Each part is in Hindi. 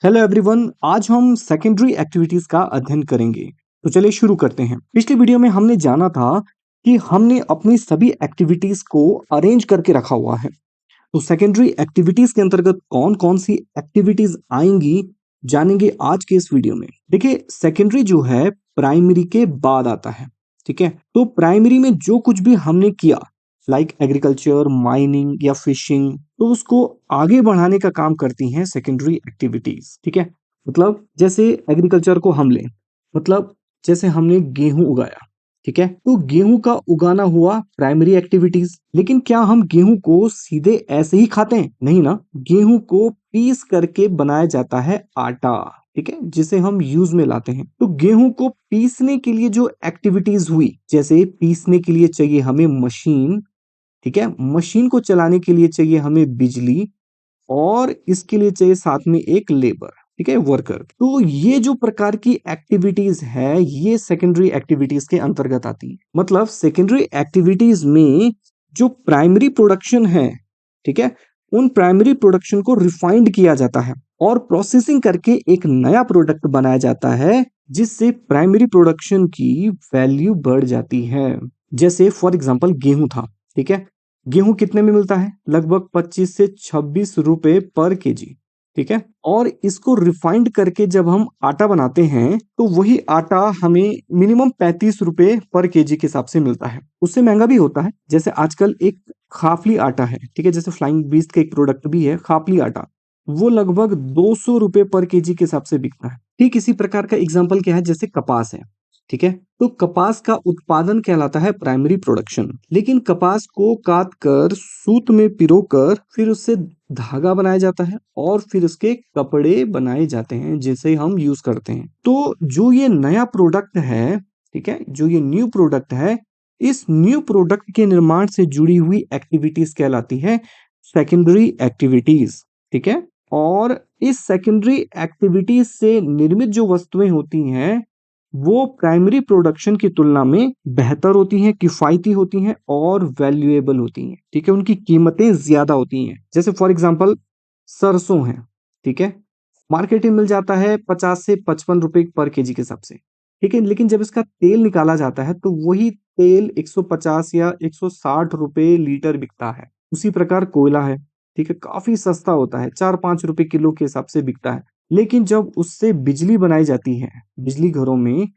हेलो एवरीवन, आज हम सेकेंडरी एक्टिविटीज का अध्ययन करेंगे। तो चलिए शुरू करते हैं। पिछली वीडियो में हमने जाना था कि हमने अपनी सभी एक्टिविटीज को अरेंज करके रखा हुआ है। तो सेकेंडरी एक्टिविटीज के अंतर्गत कौन कौन सी एक्टिविटीज आएंगी जानेंगे आज के इस वीडियो में। देखिए, सेकेंडरी जो है प्राइमरी के बाद आता है। ठीक है, तो प्राइमरी में जो कुछ भी हमने किया लाइक एग्रीकल्चर, माइनिंग या फिशिंग, तो उसको आगे बढ़ाने का काम करती हैं सेकेंडरी एक्टिविटीज। ठीक है, मतलब जैसे एग्रीकल्चर को हम लें, मतलब जैसे हमने गेहूं उगाया। ठीक है, तो गेहूं का उगाना हुआ प्राइमरी एक्टिविटीज। लेकिन क्या हम गेहूं को सीधे ऐसे ही खाते हैं? नहीं ना, गेहूं को पीस करके बनाया जाता है आटा। ठीक है, जिसे हम यूज में लाते हैं। तो गेहूं को पीसने के लिए जो एक्टिविटीज हुई, जैसे पीसने के लिए चाहिए हमें मशीन। ठीक है, मशीन को चलाने के लिए चाहिए हमें बिजली, और इसके लिए चाहिए साथ में एक लेबर। ठीक है, वर्कर। तो ये जो प्रकार की एक्टिविटीज है, ये सेकेंडरी एक्टिविटीज के अंतर्गत आती है। मतलब सेकेंडरी एक्टिविटीज में जो प्राइमरी प्रोडक्शन है, ठीक है, उन प्राइमरी प्रोडक्शन को रिफाइंड किया जाता है और प्रोसेसिंग करके एक नया प्रोडक्ट बनाया जाता है, जिससे प्राइमरी प्रोडक्शन की वैल्यू बढ़ जाती है। जैसे फॉर एग्जांपल गेहूं था। ठीक है, गेहूं कितने में मिलता है? लगभग 25 से 26 रुपए पर केजी। ठीक है, और इसको रिफाइंड करके जब हम आटा बनाते हैं, तो वही आटा हमें मिनिमम 35 रुपए पर केजी के हिसाब से मिलता है। उससे महंगा भी होता है। जैसे आजकल एक खाफली आटा है, ठीक है, जैसे फ्लाइंग बीस्ट का एक प्रोडक्ट भी है खाफली आटा, वो लगभग 200 रुपए पर केजी के हिसाब से बिकता है। ठीक इसी प्रकार का एग्जाम्पल क्या है, जैसे कपास है। ठीक है, तो कपास का उत्पादन कहलाता है प्राइमरी प्रोडक्शन। लेकिन कपास को काट कर सूत में पिरोकर फिर उससे धागा बनाया जाता है और फिर उसके कपड़े बनाए जाते हैं, जिसे हम यूज करते हैं। तो जो ये नया प्रोडक्ट है, ठीक है, जो ये न्यू प्रोडक्ट है, इस न्यू प्रोडक्ट के निर्माण से जुड़ी हुई एक्टिविटीज कहलाती है सेकेंडरी एक्टिविटीज। ठीक है, और इस सेकेंडरी एक्टिविटीज से निर्मित जो वस्तुएं होती हैं, वो प्राइमरी प्रोडक्शन की तुलना में बेहतर होती हैं, किफायती होती हैं और वैल्यूएबल होती हैं। ठीक है, उनकी कीमतें ज्यादा होती हैं। जैसे फॉर एग्जांपल सरसों है। ठीक है, मार्केट में मिल जाता है 50 से 55 रुपए पर केजी के हिसाब से। ठीक है, लेकिन जब इसका तेल निकाला जाता है, तो वही तेल 150 या 160 रुपए लीटर बिकता है। उसी प्रकार कोयला है। ठीक है, काफी सस्ता होता है, 4-5 रुपए किलो के हिसाब से बिकता है। लेकिन जब उससे बिजली बनाई जाती है बिजली घरों में,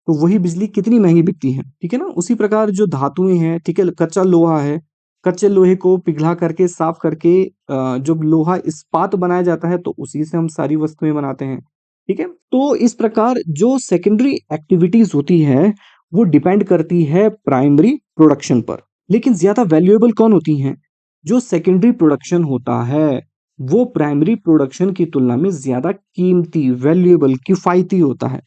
तो वही बिजली कितनी महंगी बिकती है। ठीक है ना, उसी प्रकार जो धातुएं हैं, ठीक है, कच्चा लोहा है, कच्चे लोहे को पिघला करके साफ करके जब लोहा इस्पात बनाया जाता है, तो उसी से हम सारी वस्तुएं बनाते हैं। ठीक है, तो इस प्रकार जो सेकेंडरी एक्टिविटीज होती है, वो डिपेंड करती है प्राइमरी प्रोडक्शन पर। लेकिन ज्यादा वैल्यूएबल कौन होती हैं? जो सेकेंडरी प्रोडक्शन होता है, वो प्राइमरी प्रोडक्शन की तुलना में ज्यादा कीमती, वैल्यूएबल, किफायती होता है।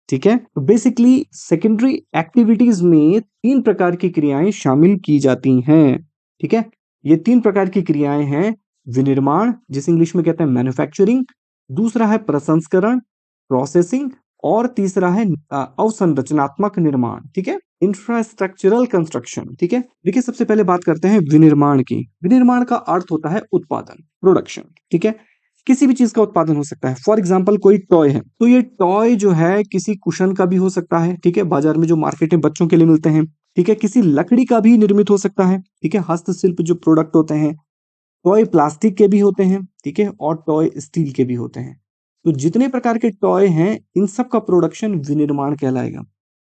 ठीक है, तो बेसिकली सेकेंडरी एक्टिविटीज में 3 प्रकार की क्रियाएं शामिल की जाती हैं। ठीक है, ये 3 प्रकार की क्रियाएं हैं। विनिर्माण, जिसे इंग्लिश में कहते हैं मैन्युफैक्चरिंग, दूसरा है प्रसंस्करण, प्रोसेसिंग, और तीसरा है अवसंरचनात्मक निर्माण। ठीक है, इंफ्रास्ट्रक्चरल कंस्ट्रक्शन। ठीक है, देखिए सबसे पहले बात करते हैं विनिर्माण की। विनिर्माण का अर्थ होता है उत्पादन, प्रोडक्शन। ठीक है, किसी भी चीज का उत्पादन हो सकता है। फॉर एग्जाम्पल कोई टॉय है, तो ये टॉय जो है किसी कुशन का भी हो सकता है। ठीक है, बाजार में जो मार्केट में बच्चों के लिए मिलते हैं। ठीक है, किसी लकड़ी का भी निर्मित हो सकता है। ठीक है, हस्तशिल्प जो प्रोडक्ट होते हैं, टॉय प्लास्टिक के भी होते हैं। ठीक है, और टॉय स्टील के भी होते हैं। तो जितने प्रकार के टॉय हैं, इन सब का प्रोडक्शन विनिर्माण कहलाएगा।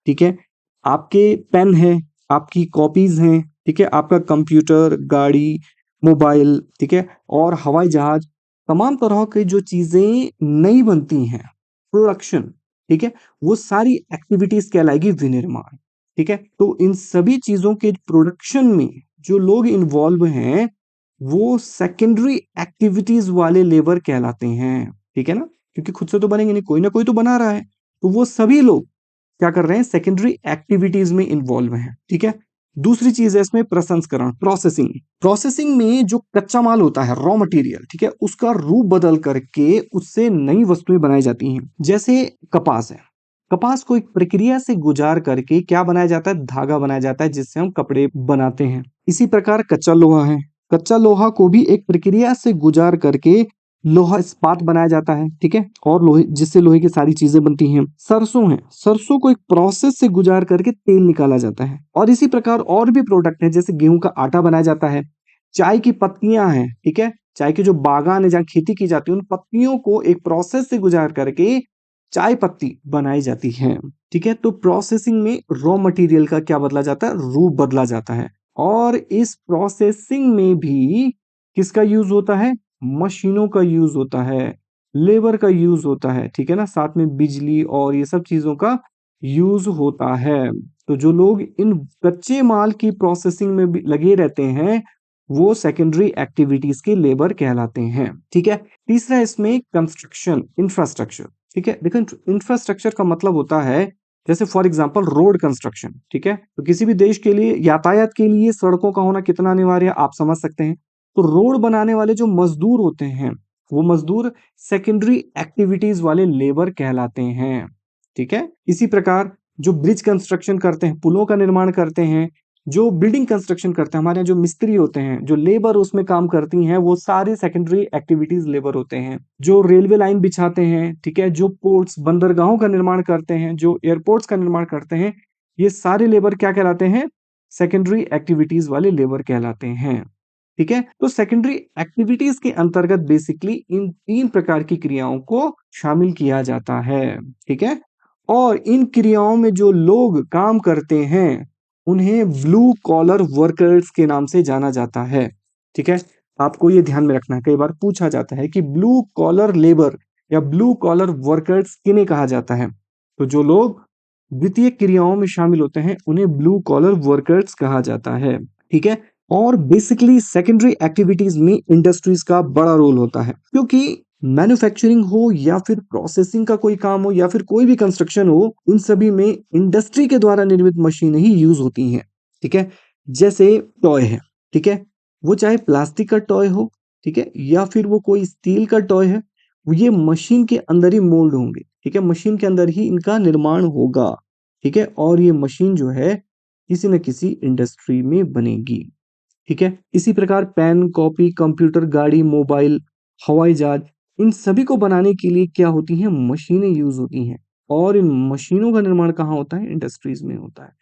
ठीक है, आपके पेन है, आपकी कॉपीज हैं। ठीक है, आपका कंप्यूटर, गाड़ी, मोबाइल, ठीक है, और हवाई जहाज, तमाम तरह की जो चीजें नई बनती हैं, प्रोडक्शन, ठीक है, वो सारी एक्टिविटीज कहलाएगी विनिर्माण। ठीक है, तो इन सभी चीजों के प्रोडक्शन में जो लोग इन्वॉल्व हैं, वो सेकेंडरी एक्टिविटीज वाले लेबर कहलाते हैं। ठीक है ना, क्योंकि खुद से तो बनेंगे नहीं, कोई ना कोई तो बना रहा है। तो वो सभी लोग क्या कर रहे हैं? सेकेंडरी एक्टिविटीज में इन्वॉल्व हैं। ठीक है, दूसरी चीज है इसमें प्रसंस्करण, प्रोसेसिंग। प्रोसेसिंग में जो कच्चा माल होता है, रॉ मटेरियल, ठीक है, उसका रूप बदल करके उससे नई वस्तुएं बनाई जाती हैं। जैसे कपास है, कपास को एक प्रक्रिया से गुजार करके क्या बनाया जाता है? धागा बनाया जाता है, जिससे हम कपड़े बनाते हैं। इसी प्रकार कच्चा लोहा है, कच्चा लोहा को भी एक प्रक्रिया से गुजार करके लोहा इस्पात बनाया जाता है, ठीक है, और लोहे जिससे लोहे की सारी चीजें बनती हैं। सरसों है, सरसों को एक प्रोसेस से गुजार करके तेल निकाला जाता है। और इसी प्रकार और भी प्रोडक्ट है, जैसे गेहूं का आटा बनाया जाता है। चाय की पत्तियां हैं, ठीक है, चाय के जो बागान है जहाँ खेती की जाती है, उन पत्तियों को एक प्रोसेस से गुजार करके चाय पत्ती बनाई जाती है, ठीक है। तो प्रोसेसिंग में रॉ मटेरियल का क्या बदला जाता है, रूप बदला जाता है। और इस प्रोसेसिंग में भी किसका यूज होता है, मशीनों का यूज होता है, लेबर का यूज होता है, ठीक है ना, साथ में बिजली और ये सब चीजों का यूज होता है। तो जो लोग इन कच्चे माल की प्रोसेसिंग में भी लगे रहते हैं, वो सेकेंडरी एक्टिविटीज के लेबर कहलाते हैं, ठीक है। तीसरा इसमें कंस्ट्रक्शन इंफ्रास्ट्रक्चर, ठीक है। देखो, इंफ्रास्ट्रक्चर का मतलब होता है जैसे फॉर एग्जांपल रोड कंस्ट्रक्शन, ठीक है। तो किसी भी देश के लिए यातायात के लिए सड़कों का होना कितना अनिवार्य है, आप समझ सकते हैं। तो रोड बनाने वाले जो मजदूर होते हैं, वो मजदूर सेकेंडरी एक्टिविटीज वाले लेबर कहलाते हैं, ठीक है। इसी प्रकार जो ब्रिज कंस्ट्रक्शन करते हैं, पुलों का निर्माण करते हैं, जो बिल्डिंग कंस्ट्रक्शन करते हैं, हमारे यहाँ जो मिस्त्री होते हैं, जो लेबर उसमें काम करती हैं, वो सारे सेकेंडरी एक्टिविटीज लेबर होते हैं। जो रेलवे लाइन बिछाते हैं, ठीक है, जो पोर्ट्स बंदरगाहों का निर्माण करते हैं, जो एयरपोर्ट्स का निर्माण करते हैं, ये सारे लेबर क्या कहलाते हैं, सेकेंडरी एक्टिविटीज वाले लेबर कहलाते हैं, ठीक है। तो सेकेंडरी एक्टिविटीज के अंतर्गत बेसिकली इन तीन प्रकार की क्रियाओं को शामिल किया जाता है, ठीक है। और इन क्रियाओं में जो लोग काम करते हैं, उन्हें ब्लू कॉलर वर्कर्स के नाम से जाना जाता है, ठीक है। आपको ये ध्यान में रखना है, कई बार पूछा जाता है कि ब्लू कॉलर लेबर या ब्लू कॉलर वर्कर्स किन्हें कहा जाता है। तो जो लोग वित्तीय क्रियाओं में शामिल होते हैं, उन्हें ब्लू कॉलर वर्कर्स कहा जाता है, ठीक है। और बेसिकली सेकेंडरी एक्टिविटीज में इंडस्ट्रीज का बड़ा रोल होता है, क्योंकि मैन्युफैक्चरिंग हो या फिर प्रोसेसिंग का कोई काम हो या फिर कोई भी कंस्ट्रक्शन हो, इन सभी में इंडस्ट्री के द्वारा निर्मित मशीनें ही यूज होती हैं, ठीक है। जैसे टॉय है, ठीक है, वो चाहे प्लास्टिक का टॉय हो, ठीक है, या फिर वो कोई स्टील का टॉय है, ये मशीन के अंदर ही मोल्ड होंगे, ठीक है, मशीन के अंदर ही इनका निर्माण होगा, ठीक है। और ये मशीन जो है किसी न किसी इंडस्ट्री में बनेगी, ठीक है। इसी प्रकार पेन, कॉपी, कंप्यूटर, गाड़ी, मोबाइल, हवाई जहाज, इन सभी को बनाने के लिए क्या होती हैं, मशीनें यूज होती हैं। और इन मशीनों का निर्माण कहाँ होता है, इंडस्ट्रीज में होता है,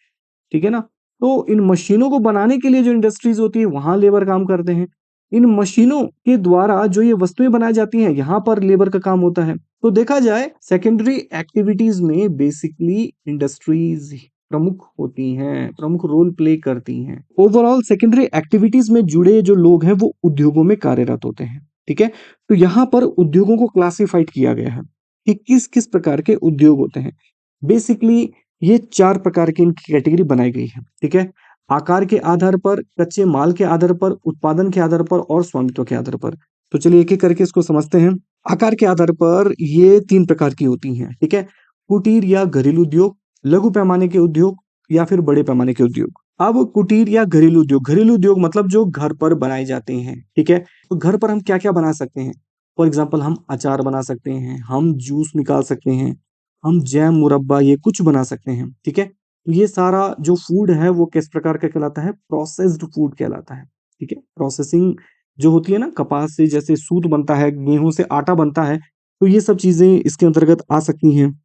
ठीक है ना। तो इन मशीनों को बनाने के लिए जो इंडस्ट्रीज होती है, वहां लेबर काम करते हैं। इन मशीनों के द्वारा जो ये वस्तुएं बनाई जाती हैं, यहाँ पर लेबर का काम होता है। तो देखा जाए सेकेंडरी एक्टिविटीज में बेसिकली इंडस्ट्रीज प्रमुख होती हैं, प्रमुख रोल प्ले करती हैं। ओवरऑल सेकेंडरी एक्टिविटीज में जुड़े जो लोग हैं, वो उद्योगों में कार्यरत होते हैं, ठीक है। तो यहाँ पर उद्योगों को क्लासिफाइड किया गया है कि किस किस प्रकार के उद्योग होते हैं। बेसिकली ये चार प्रकार की इनकी कैटेगरी बनाई गई है, ठीक है। आकार के आधार पर, कच्चे माल के आधार पर, उत्पादन के आधार पर और स्वामित्व के आधार पर। तो चलिए एक एक करके इसको समझते हैं। आकार के आधार पर ये तीन प्रकार की होती हैं, ठीक है। कुटीर या घरेलू उद्योग, लघु पैमाने के उद्योग या फिर बड़े पैमाने के उद्योग। अब कुटीर या घरेलू उद्योग मतलब जो घर पर बनाए जाते हैं, ठीक है। तो घर पर हम क्या क्या बना सकते हैं, फॉर एग्जाम्पल हम अचार बना सकते हैं, हम जूस निकाल सकते हैं, हम जैम, मुरब्बा, ये कुछ बना सकते हैं, ठीक है। तो ये सारा जो फूड है वो किस प्रकार का कहलाता है, प्रोसेस्ड फूड कहलाता है, ठीक है। प्रोसेसिंग जो होती है ना, कपास से जैसे सूत बनता है, गेहूं से आटा बनता है, तो ये सब चीजें इसके अंतर्गत आ सकती हैं।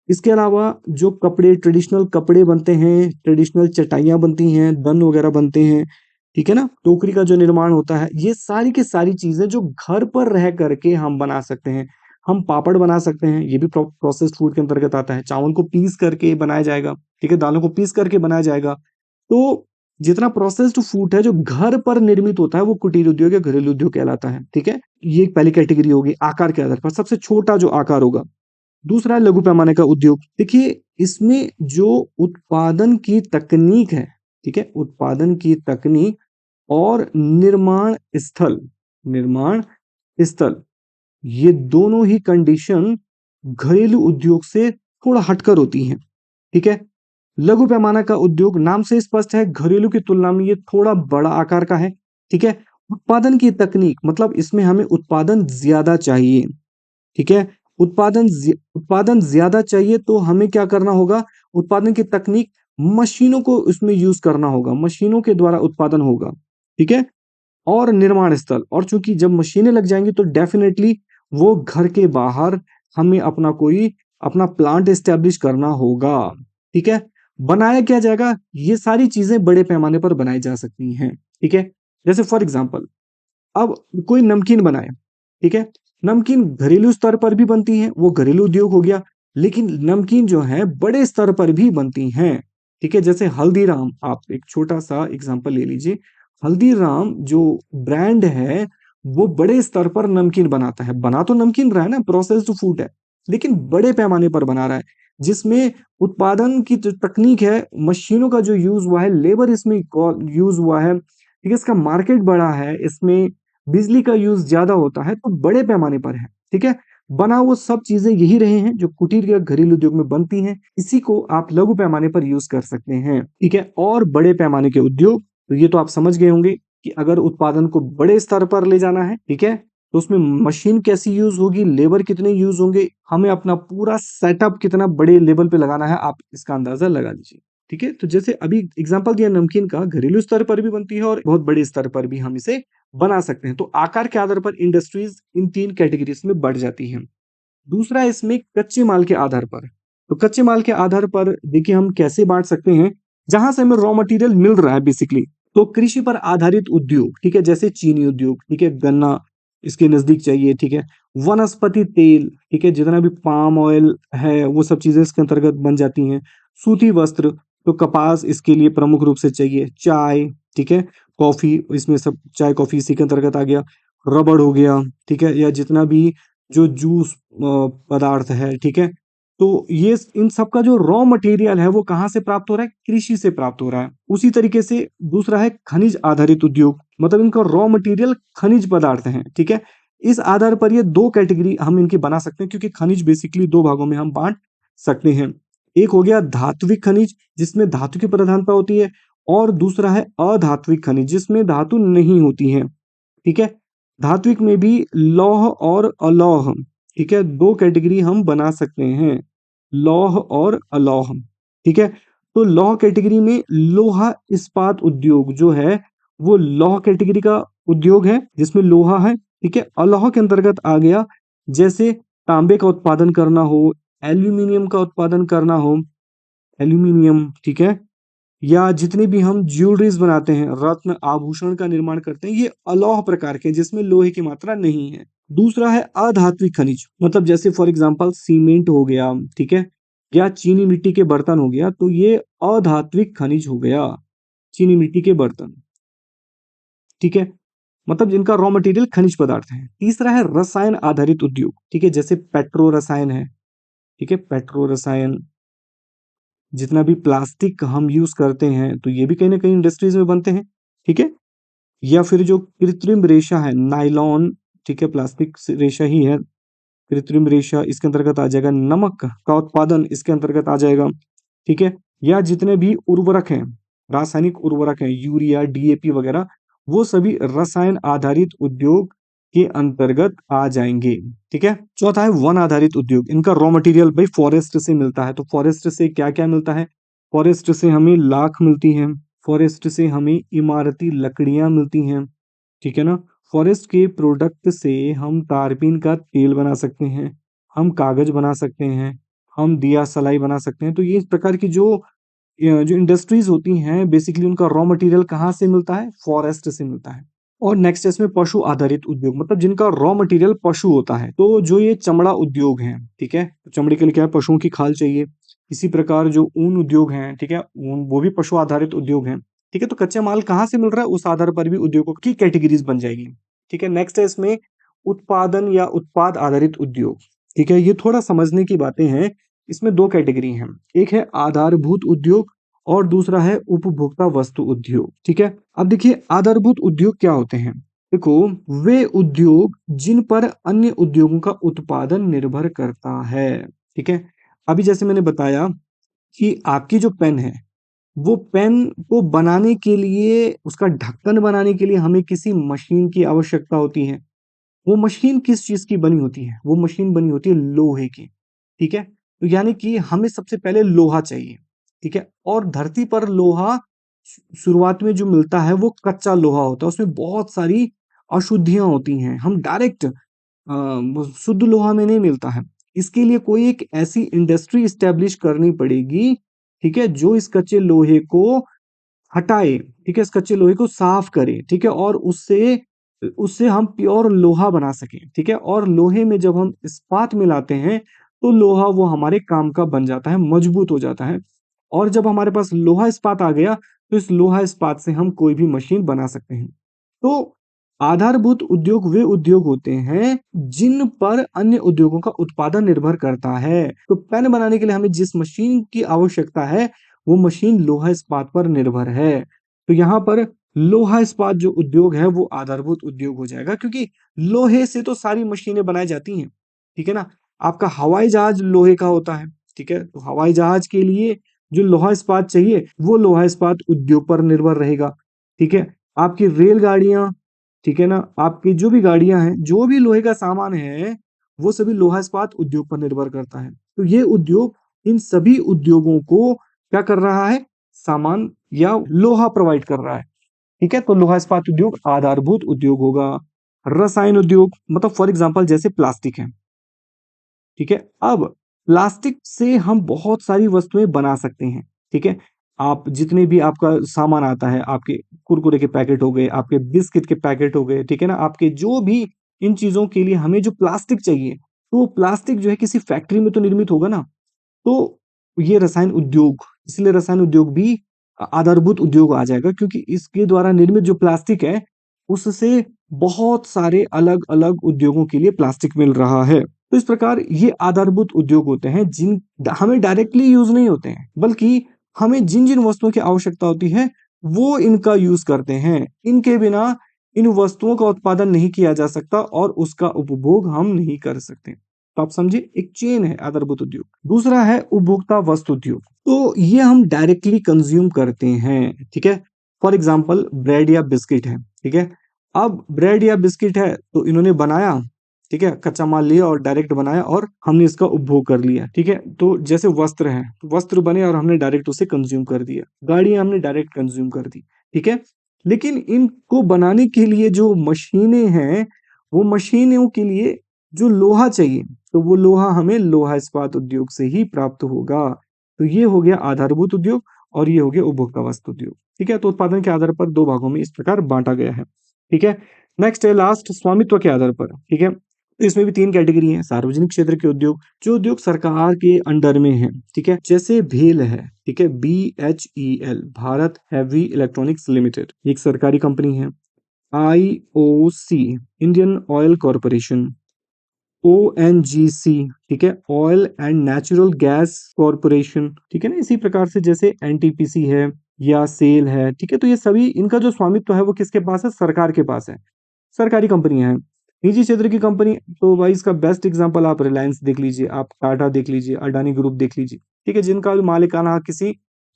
इसके अलावा जो कपड़े, ट्रेडिशनल कपड़े बनते हैं, ट्रेडिशनल चटाइयाँ बनती हैं, दन वगैरह बनते हैं, ठीक है ना, टोकरी का जो निर्माण होता है, ये सारी की सारी चीजें जो घर पर रह करके हम बना सकते हैं। हम पापड़ बना सकते हैं, ये भी प्रोसेस्ड फूड के अंतर्गत आता है। चावल को पीस करके बनाया जाएगा, ठीक है, दालों को पीस करके बनाया जाएगा। तो जितना प्रोसेस्ड फूड है जो घर पर निर्मित होता है, वो कुटीर उद्योग या घरेलू उद्योग कहलाता है, ठीक है। ये एक पहली कैटेगरी होगी आकार के आधार पर, सबसे छोटा जो आकार होगा। दूसरा है लघु पैमाने का उद्योग। देखिए, इसमें जो उत्पादन की तकनीक है, ठीक है, उत्पादन की तकनीक और निर्माण स्थल, ये दोनों ही कंडीशन घरेलू उद्योग से थोड़ा हटकर होती हैं, ठीक है। लघु पैमाना का उद्योग नाम से स्पष्ट है, घरेलू की तुलना में ये थोड़ा बड़ा आकार का है, ठीक है। उत्पादन की तकनीक मतलब इसमें हमें उत्पादन ज्यादा चाहिए, ठीक है। उत्पादन ज्यादा चाहिए तो हमें क्या करना होगा, उत्पादन की तकनीक, मशीनों को उसमें यूज करना होगा, मशीनों के द्वारा उत्पादन होगा, ठीक है। और निर्माण स्थल। और चूंकि जब मशीनें लग जाएंगी तो डेफिनेटली वो घर के बाहर हमें अपना प्लांट एस्टेब्लिश करना होगा। ठीक है, बनाया क्या जाएगा, ये सारी चीजें बड़े पैमाने पर बनाई जा सकती हैं। ठीक है, जैसे फॉर एग्जांपल अब कोई नमकीन बनाए, ठीक है, नमकीन घरेलू स्तर पर भी बनती है, वो घरेलू उद्योग हो गया। लेकिन नमकीन जो है बड़े स्तर पर भी बनती हैं। ठीक है, जैसे हल्दीराम, आप एक छोटा सा एग्जांपल ले लीजिए। हल्दीराम जो ब्रांड है वो बड़े स्तर पर नमकीन बनाता है। बना तो नमकीन रहा है ना, प्रोसेस्ड फूड है, लेकिन बड़े पैमाने पर बना रहा है, जिसमें उत्पादन की जो तकनीक है, मशीनों का जो यूज हुआ है, लेबर इसमें यूज हुआ है, ठीक है, इसका मार्केट बड़ा है, इसमें बिजली का यूज ज्यादा होता है, तो बड़े पैमाने पर है। ठीक है, बना वो सब चीजें यही रहे हैं जो कुटीर या घरेलू उद्योग में बनती हैं, इसी को आप लघु पैमाने पर यूज कर सकते हैं। ठीक है, और बड़े पैमाने के उद्योग, तो ये तो आप समझ गए होंगे कि अगर उत्पादन को बड़े स्तर पर ले जाना है, ठीक है, तो उसमें मशीन कैसी यूज होगी, लेबर कितने यूज होंगे, हमें अपना पूरा सेटअप कितना बड़े लेवल पे लगाना है, आप इसका अंदाजा लगा लीजिए। ठीक है, तो जैसे अभी एग्जांपल दिया नमकीन का, घरेलू स्तर पर भी बनती है और बहुत बड़े स्तर पर भी हम इसे बना सकते हैं। तो आकार के आधार पर इंडस्ट्रीज इन 3 कैटेगरीज में बढ़ जाती हैं। दूसरा है इसमें कच्चे माल के आधार पर। तो कच्चे माल के आधार पर देखिए हम कैसे बांट सकते हैं, जहां से हमें रॉ मटेरियल मिल रहा है बेसिकली। तो कृषि पर आधारित उद्योग, ठीक है, जैसे चीनी उद्योग, ठीक है, गन्ना इसके नजदीक चाहिए, ठीक है, वनस्पति तेल, ठीक है, जितना भी पाम ऑयल है वो सब चीजें इसके अंतर्गत बन जाती हैं। सूती वस्त्र, तो कपास इसके लिए प्रमुख रूप से चाहिए। चाय, ठीक है, कॉफी, इसमें सब चाय कॉफी इसी के अंतर्गत आ गया। रबड़ हो गया, ठीक है, या जितना भी जो जूस पदार्थ है, ठीक है, तो ये इन सब का जो रॉ मटेरियल है वो कहाँ से प्राप्त हो रहा है, कृषि से प्राप्त हो रहा है। उसी तरीके से दूसरा है खनिज आधारित उद्योग, मतलब इनका रॉ मटेरियल खनिज पदार्थ है। ठीक है, इस आधार पर ये 2 कैटेगरी हम इनकी बना सकते हैं, क्योंकि खनिज बेसिकली 2 भागों में हम बांट सकते हैं। एक हो गया धात्विक खनिज, जिसमें धातु की प्रधानता होती है, और दूसरा है अधात्विक खनिज, जिसमें धातु नहीं होती है। ठीक है, धात्विक में भी लौह और अलौह, ठीक है, 2 कैटेगरी हम बना सकते हैं, लौह और अलौह। ठीक है, तो लौह कैटेगरी में लोहा इस्पात उद्योग जो है वो लौह कैटेगरी का उद्योग है, जिसमें लोहा है। ठीक है, अलौह के अंतर्गत आ गया जैसे तांबे का उत्पादन करना हो, एल्यूमिनियम का उत्पादन करना हो, एल्यूमिनियम, ठीक है, या जितनी भी हम ज्वेलरीज बनाते हैं, रत्न आभूषण का निर्माण करते हैं, ये अलौह प्रकार के हैं, जिसमें लोहे की मात्रा नहीं है। दूसरा है अधात्विक खनिज, मतलब जैसे फॉर एग्जांपल सीमेंट हो गया, ठीक है, या चीनी मिट्टी के बर्तन हो गया, तो ये अधात्विक खनिज हो गया, चीनी मिट्टी के बर्तन। ठीक है, मतलब जिनका रॉ मटेरियल खनिज पदार्थ है। तीसरा है रसायन आधारित उद्योग, ठीक है, जैसे पेट्रो रसायन है, ठीक है, पेट्रो रसायन, जितना भी प्लास्टिक हम यूज करते हैं तो ये भी कहीं ना कहीं इंडस्ट्रीज में बनते हैं। ठीक है, या फिर जो कृत्रिम रेशा है, नायलॉन, ठीक है, प्लास्टिक रेशा ही है, कृत्रिम रेशा इसके अंतर्गत आ जाएगा। नमक का उत्पादन इसके अंतर्गत आ जाएगा। ठीक है, या जितने भी उर्वरक हैं, रासायनिक उर्वरक हैं, यूरिया, डीएपी वगैरह, वो सभी रसायन आधारित उद्योग के अंतर्गत आ जाएंगे। ठीक है, चौथा है वन आधारित उद्योग। इनका रॉ मटेरियल भाई फॉरेस्ट से मिलता है। तो फॉरेस्ट से क्या क्या मिलता है, फॉरेस्ट से हमें लाख मिलती है, फॉरेस्ट से हमें इमारती लकड़ियां मिलती हैं। ठीक है ना, फॉरेस्ट के प्रोडक्ट से हम तारपीन का तेल बना सकते हैं, हम कागज बना सकते हैं, हम दिया सलाई बना सकते हैं। तो ये इस प्रकार की जो इंडस्ट्रीज होती हैं बेसिकली उनका रॉ मटेरियल कहाँ से मिलता है, फॉरेस्ट से मिलता है। और नेक्स्ट इसमें पशु आधारित उद्योग, मतलब जिनका रॉ मटेरियल पशु होता है। तो जो ये चमड़ा उद्योग है, ठीक है, तो चमड़े के लिए क्या है, पशुओं की खाल चाहिए। इसी प्रकार जो ऊन उद्योग है, ठीक है, ऊन वो भी पशु आधारित उद्योग है। ठीक है, तो कच्चा माल कहाँ से मिल रहा है, उस आधार पर भी उद्योगों की कैटेगरीज बन जाएगी। ठीक है, नेक्स्ट है इसमें उत्पादन या उत्पाद आधारित उद्योग। ठीक है, ये थोड़ा समझने की बातें हैं। इसमें 2 कैटेगरी हैं, एक है आधारभूत उद्योग और दूसरा है उपभोक्ता वस्तु उद्योग। ठीक है, अब देखिए आधारभूत उद्योग क्या होते हैं। देखो, वे उद्योग जिन पर अन्य उद्योगों का उत्पादन निर्भर करता है। ठीक है, अभी जैसे मैंने बताया कि आपकी जो पेन है, वो पेन को बनाने के लिए, उसका ढक्कन बनाने के लिए हमें किसी मशीन की आवश्यकता होती है। वो मशीन किस चीज की बनी होती है, वो मशीन बनी होती है लोहे की। ठीक है, तो यानी कि हमें सबसे पहले लोहा चाहिए। ठीक है, और धरती पर लोहा शुरुआत में जो मिलता है वो कच्चा लोहा होता है, उसमें बहुत सारी अशुद्धियां होती हैं, हम डायरेक्ट वो शुद्ध लोहा में नहीं मिलता है। इसके लिए कोई एक ऐसी इंडस्ट्री इस्टेब्लिश करनी पड़ेगी, ठीक है, जो इस कच्चे लोहे को हटाए, ठीक है, इस कच्चे लोहे को साफ करे, ठीक है, और उससे उससे हम प्योर लोहा बना सकें, ठीक है, और लोहे में जब हम इस्पात मिलाते हैं तो लोहा वो हमारे काम का बन जाता है, मजबूत हो जाता है। और जब हमारे पास लोहा इस्पात आ गया तो इस लोहा इस्पात से हम कोई भी मशीन बना सकते हैं। तो आधारभूत उद्योग वे उद्योग होते हैं जिन पर अन्य उद्योगों का उत्पादन निर्भर करता है। तो पेन बनाने के लिए हमें जिस मशीन की आवश्यकता है वो मशीन लोहा इस्पात पर निर्भर है। तो यहाँ पर लोहा इस्पात जो उद्योग है वो आधारभूत उद्योग हो जाएगा, क्योंकि लोहे से तो सारी मशीनें बनाई जाती हैं, ठीक है ना। आपका हवाई जहाज लोहे का होता है, ठीक है, तो हवाई जहाज के लिए जो लोहा इस्पात चाहिए वो लोहा इस्पात उद्योग पर निर्भर रहेगा, ठीक है। आपकी रेलगाड़ियां, ठीक है ना, आपकी जो भी गाड़ियां हैं, जो भी लोहे का सामान है वो सभी लोहा इस्पात उद्योग पर निर्भर करता है। तो ये उद्योग इन सभी उद्योगों को क्या कर रहा है, सामान या लोहा प्रोवाइड कर रहा है, ठीक है। तो लोहा इस्पात उद्योग आधारभूत उद्योग होगा। रसायन उद्योग मतलब फॉर एग्जांपल जैसे प्लास्टिक है, ठीक है। अब प्लास्टिक से हम बहुत सारी वस्तुएं बना सकते हैं, ठीक है। आप जितने भी आपका सामान आता है, आपके कुरकुरे के पैकेट हो गए, आपके बिस्किट के पैकेट हो गए, ठीक है ना, आपके जो भी इन चीजों के लिए हमें जो प्लास्टिक चाहिए, तो वो प्लास्टिक जो है किसी फैक्ट्री में तो निर्मित होगा ना। तो ये रसायन उद्योग, इसलिए रसायन उद्योग भी आधारभूत उद्योग आ जाएगा, क्योंकि इसके द्वारा निर्मित जो प्लास्टिक है उससे बहुत सारे अलग अलग उद्योगों के लिए प्लास्टिक मिल रहा है। तो इस प्रकार ये आधारभूत उद्योग होते हैं जिन हमें डायरेक्टली यूज नहीं होते हैं, बल्कि हमें जिन जिन वस्तुओं की आवश्यकता होती है वो इनका यूज करते हैं। इनके बिना इन वस्तुओं का उत्पादन नहीं किया जा सकता और उसका उपभोग हम नहीं कर सकते। तो आप समझे, एक चेन है आधारभूत उद्योग। दूसरा है उपभोक्ता वस्तु उद्योग। तो ये हम डायरेक्टली कंज्यूम करते हैं, ठीक है। फॉर एग्जाम्पल ब्रेड या बिस्किट है, ठीक है। अब ब्रेड या बिस्किट है तो इन्होंने बनाया, ठीक है, कच्चा माल लिया और डायरेक्ट बनाया और हमने इसका उपभोग कर लिया, ठीक है। तो जैसे वस्त्र है, वस्त्र बने और हमने डायरेक्ट उसे कंज्यूम कर दिया, गाड़ियां हमने डायरेक्ट कंज्यूम कर दी, ठीक है। लेकिन इनको बनाने के लिए जो मशीनें हैं, वो मशीनों के लिए जो लोहा चाहिए, तो वो लोहा हमें लोहा इस्पात उद्योग से ही प्राप्त होगा। तो ये हो गया आधारभूत उद्योग और ये हो गया उपभोक्ता वस्तु उद्योग, ठीक है। तो उत्पादन के आधार पर दो भागों में इस प्रकार बांटा गया है, ठीक है। नेक्स्ट है लास्ट, स्वामित्व के आधार पर, ठीक है। तो इसमें भी तीन कैटेगरी है। सार्वजनिक क्षेत्र के उद्योग, जो उद्योग सरकार के अंडर में है, ठीक है, जैसे भेल है, ठीक है, BHEL, Bharat heavy electronics limited, एक सरकारी कंपनी है। IOC, Indian oil corporation. ONGC, ठीक है, oil and natural gas corporation, ठीक है ना। इसी प्रकार से जैसे NTPC है या सेल है, ठीक है। तो ये सभी इनका जो स्वामित्व है वो किसके पास है, सरकार के पास है, सरकारी कंपनियां हैं। निजी क्षेत्र की कंपनी, तो भाई इसका बेस्ट एग्जांपल आप रिलायंस देख लीजिए, आप टाटा देख लीजिए, अडानी ग्रुप देख लीजिए, ठीक है, जिनका मालिकाना किसी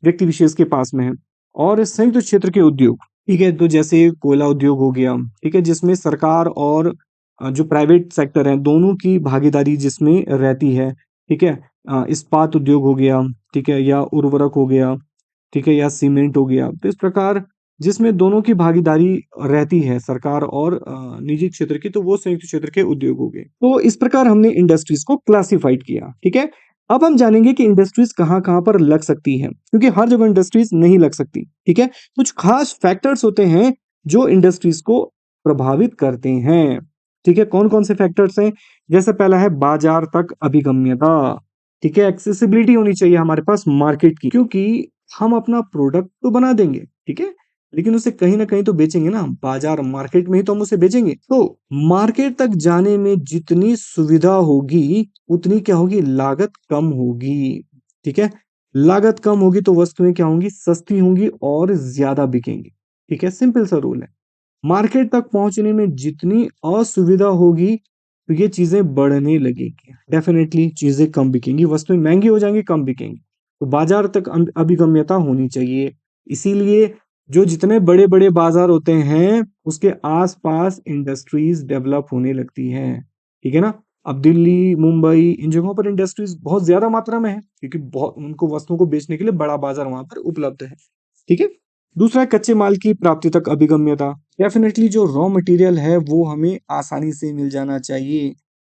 व्यक्ति विशेष के पास में है। और संयुक्त क्षेत्र के उद्योग, ठीक है, तो जैसे कोयला उद्योग हो गया, ठीक है, जिसमें सरकार और जो प्राइवेट सेक्टर है दोनों की भागीदारी जिसमें रहती है, ठीक है। इस्पात उद्योग हो गया, ठीक है, या उर्वरक हो गया, ठीक है, या सीमेंट हो गया। तो इस प्रकार जिसमें दोनों की भागीदारी रहती है, सरकार और निजी क्षेत्र की, तो वो संयुक्त क्षेत्र के उद्योग हो गए। तो इस प्रकार हमने इंडस्ट्रीज को क्लासिफाइड किया, ठीक है। अब हम जानेंगे कि इंडस्ट्रीज कहाँ कहाँ पर लग सकती है, क्योंकि हर जगह इंडस्ट्रीज नहीं लग सकती, ठीक है। कुछ खास फैक्टर्स होते हैं जो इंडस्ट्रीज को प्रभावित करते हैं, ठीक है। कौन कौन से फैक्टर्स हैं, जैसे पहला है बाजार तक अभिगम्यता, ठीक है। एक्सेसिबिलिटी होनी चाहिए हमारे पास मार्केट की, क्योंकि हम अपना प्रोडक्ट तो बना देंगे, ठीक है, लेकिन उसे कहीं ना कहीं तो बेचेंगे ना, बाजार मार्केट में ही तो हम उसे बेचेंगे। तो मार्केट तक जाने में जितनी सुविधा होगी उतनी क्या होगी, लागत कम होगी, ठीक है। लागत कम होगी तो वस्तुएं क्या होंगी, सस्ती होंगी और ज्यादा बिकेंगी, ठीक है। सिंपल सा रूल है। मार्केट तक पहुंचने में जितनी असुविधा होगी तो ये चीजें बढ़ने लगेगी, डेफिनेटली चीजें कम बिकेंगी, वस्तुएं महंगी हो जाएंगी, कम बिकेंगी। तो बाजार तक अभिगम्यता होनी चाहिए। इसीलिए जो जितने बड़े बड़े बाजार होते हैं उसके आसपास इंडस्ट्रीज डेवलप होने लगती हैं, ठीक है ना। अब दिल्ली, मुंबई, इन जगहों पर इंडस्ट्रीज बहुत ज्यादा मात्रा में है, क्योंकि बहुत उनको वस्तुओं को बेचने के लिए बड़ा बाजार वहां पर उपलब्ध है, ठीक है। दूसरा है कच्चे माल की प्राप्ति तक अभिगम्यता। डेफिनेटली जो रॉ मटेरियल है वो हमें आसानी से मिल जाना चाहिए।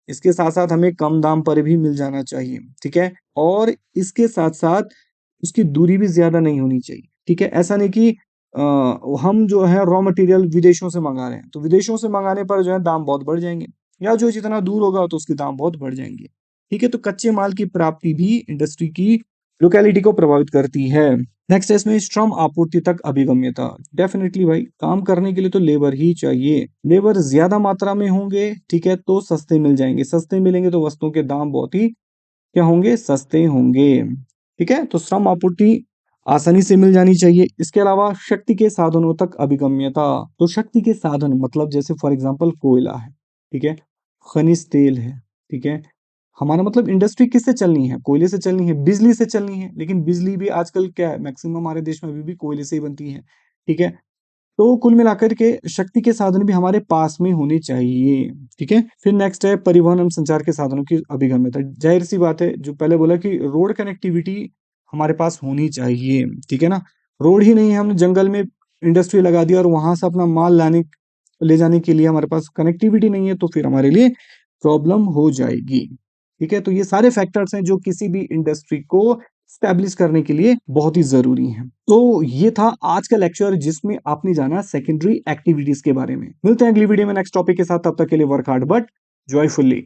इसके साथ-साथ हमें कम दाम पर भी मिल जाना चाहिए, ठीक है? और इसके साथ-साथ उसकी दूरी भी ज़्यादा नहीं होनी चाहिए, ठीक है? ऐसा नहीं कि हम जो है रॉ मटेरियल विदेशों से मँगा रहे हैं, तो विदेशों से मँगाने पर जो है दाम बहुत बढ़ जाएँगे या जो जितना दूर होगा तो उसके दाम बहुत बढ़ जाएँगे, ठीक है? तो कच्चे माल की प्राप्ति भी इंडस्ट्री की लोकेलिटी को प्रभावित करती है। नेक्स्ट है इसमें श्रम आपूर्ति तक अभिगम्यता। डेफिनेटली भाई काम करने के लिए तो लेबर ही चाहिए। लेबर ज़्यादा मात्रा में होंगे, ठीक है? तो सस्ते मिल जाएँगे, सस्ते मिलेंगे तो वस्तुओं के दाम बहुत ही क्या होंगे? सस्ते होंगे, ठीक है? तो श्रम आपूर्ति आसानी से मिल जानी चाहिए। इसके अलावा शक्ति के साधनों तक अभिगम्यता। तो शक्ति के साधन मतलब जैसे फॉर एग्ज़ाम्पल कोयला है, ठीक है? खनिज तेल है, ठीक है? हमारा मतलब इंडस्ट्री किससे चलनी है? कोयले से चलनी है, बिजली से चलनी है, लेकिन बिजली भी आजकल क्या है मैक्सिमम हमारे देश में अभी भी कोयले से ही बनती है, ठीक है? तो कुल मिलाकर के शक्ति के साधन भी हमारे पास में होने चाहिए, ठीक है? फिर नेक्स्ट है परिवहन एवं संचार के साधनों की अभिगम्यता। ज़ाहिर-सी बात है, जो पहले बोला कि रोड कनेक्टिविटी हमारे पास होनी चाहिए, ठीक है ना? रोड ही नहीं है, हमने जंगल में इंडस्ट्री लगा दिया और वहाँ से अपना माल लाने ले जाने के लिए हमारे पास कनेक्टिविटी नहीं है, तो फिर हमारे लिए प्रॉब्लम हो जाएगी, ठीक है? तो ये सारे फैक्टर्स हैं जो किसी भी इंडस्ट्री को एस्टैब्लिश करने के लिए बहुत ही ज़रूरी हैं। तो ये था आज का लेक्चर जिसमें आपने जाना सेकेंडरी एक्टिविटीज़ के बारे में। मिलते हैं अगली वीडियो में नेक्स्ट टॉपिक के साथ, तब तक के लिए वर्क हार्ड बट जॉयफुली।